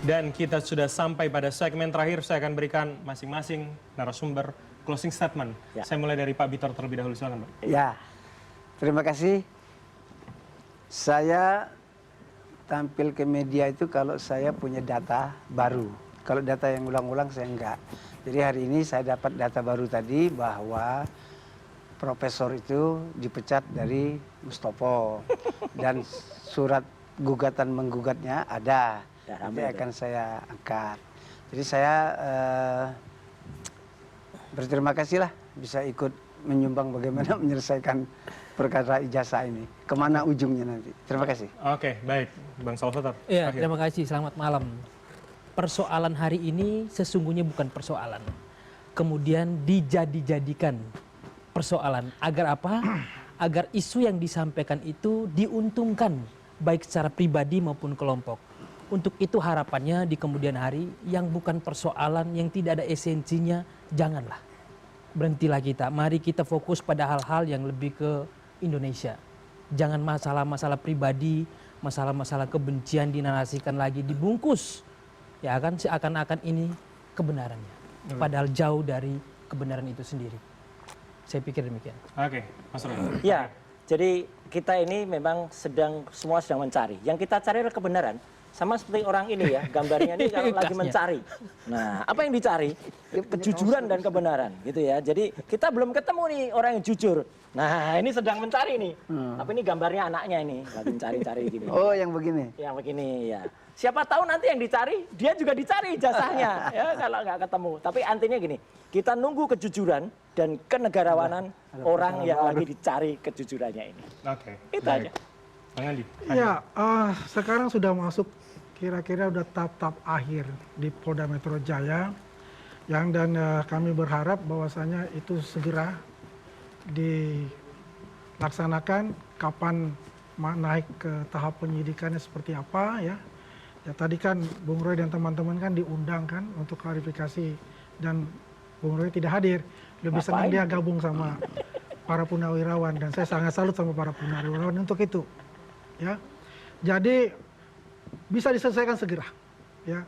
Dan kita sudah sampai pada segmen terakhir. Saya akan berikan masing-masing narasumber closing statement. Ya. Saya mulai dari Pak Bitor terlebih dahulu, silakan Pak. Ya, terima kasih. Saya tampil ke media itu kalau saya punya data baru. Kalau data yang ulang-ulang saya enggak. Jadi hari ini saya dapat data baru tadi bahwa profesor itu dipecat dari Mustopo. Dan surat gugatan menggugatnya ada. Nanti akan saya angkat. Jadi saya berterima kasih lah bisa ikut menyumbang bagaimana menyelesaikan perkara ijazah ini. Kemana ujungnya nanti. Terima kasih. Oke, baik. Bang Salvator. Iya, terima kasih. Selamat malam. Persoalan hari ini sesungguhnya bukan persoalan. Kemudian dijadikan persoalan. Agar apa? Agar isu yang disampaikan itu diuntungkan baik secara pribadi maupun kelompok. Untuk itu harapannya di kemudian hari yang bukan persoalan, yang tidak ada esensinya, janganlah. Berhentilah kita. Mari kita fokus pada hal-hal yang lebih ke Indonesia. Jangan masalah-masalah pribadi, masalah-masalah kebencian dinarasikan lagi, dibungkus. Ya kan seakan-akan ini kebenarannya. Padahal jauh dari kebenaran itu sendiri. Saya pikir demikian. Oke, Mas Roy. Ya, jadi kita ini memang semua sedang mencari. Yang kita cari adalah kebenaran. Sama seperti orang ini ya, gambarnya ini kalau lagi mencari. Nah, apa yang dicari? Kejujuran dan kebenaran gitu ya. Jadi kita belum ketemu nih orang yang jujur. Nah, ini sedang mencari nih. Tapi ini gambarnya anaknya ini, lagi mencari-cari gini. Oh, yang begini. Yang begini ya. Siapa tahu nanti yang dicari, dia juga dicari ijazahnya ya kalau nggak ketemu. Tapi antinya gini, kita nunggu kejujuran dan kenegarawanan orang yang lagi dicari kejujurannya ini. Oke. Itu aja. Bang Andi. Ya, sekarang sudah masuk kira-kira udah tahap akhir di Polda Metro Jaya, dan kami berharap bahwasanya itu segera dilaksanakan. Kapan naik ke tahap penyidikannya seperti apa ya? Ya tadi kan Bung Roy dan teman-teman kan diundang kan untuk klarifikasi dan Bung Roy tidak hadir. Lebih senang dia gabung sama para purnawirawan dan saya sangat salut sama para purnawirawan untuk itu. Ya, jadi bisa diselesaikan segera. Ya,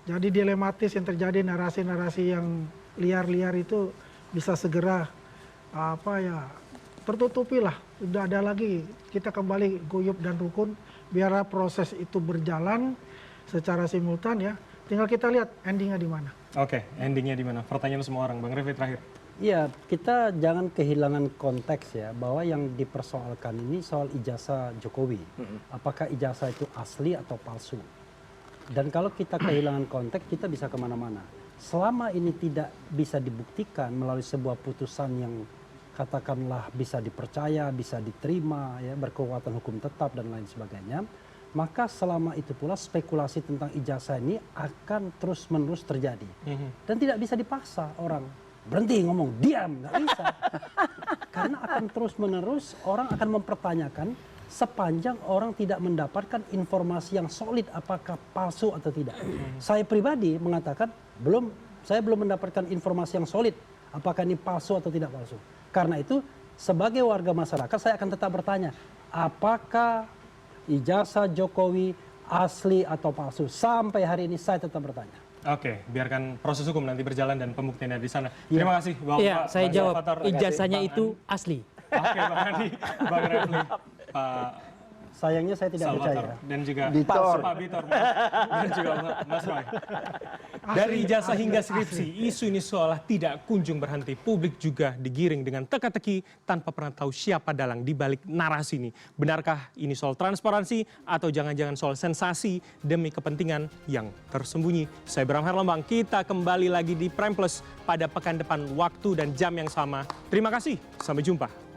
jadi dilematis yang terjadi, narasi-narasi yang liar-liar itu bisa segera tertutupi lah. Sudah ada lagi kita kembali guyup dan rukun. Biarlah proses itu berjalan secara simultan ya. Tinggal kita lihat endingnya di mana. Oke, endingnya di mana? Pertanyaan semua orang. Bang Refli terakhir. Iya, kita jangan kehilangan konteks ya, bahwa yang dipersoalkan ini soal ijazah Jokowi. Apakah ijazah itu asli atau palsu? Dan kalau kita kehilangan konteks, kita bisa kemana-mana. Selama ini tidak bisa dibuktikan melalui sebuah putusan yang katakanlah bisa dipercaya, bisa diterima, ya, berkekuatan hukum tetap dan lain sebagainya, maka selama itu pula spekulasi tentang ijazah ini akan terus-menerus terjadi. Dan tidak bisa dipaksa orang. Berhenti ngomong, diam, nggak bisa. Karena akan terus-menerus orang akan mempertanyakan sepanjang orang tidak mendapatkan informasi yang solid apakah palsu atau tidak. Saya pribadi mengatakan saya belum mendapatkan informasi yang solid apakah ini palsu atau tidak palsu. Karena itu sebagai warga masyarakat saya akan tetap bertanya, apakah ijazah Jokowi asli atau palsu? Sampai hari ini saya tetap bertanya. Oke, biarkan proses hukum nanti berjalan dan pembuktiannya di sana. Terima kasih, Bapak. Iya, saya Bang jawab. Salvator. Ijazahnya Bang itu Andi. asli. Oke, Bang Andi, Bang Refli, Pak Sayangnya saya tidak Salvator, percaya. dan juga Bitor. Pak Bitor, dan juga Mas Roy. Dari ijazah hingga skripsi, isu ini seolah tidak kunjung berhenti. Publik juga digiring dengan teka-teki tanpa pernah tahu siapa dalang di balik narasi ini. Benarkah ini soal transparansi atau jangan-jangan soal sensasi demi kepentingan yang tersembunyi? Saya Bram Herlambang, kita kembali lagi di Prime Plus pada pekan depan waktu dan jam yang sama. Terima kasih, sampai jumpa.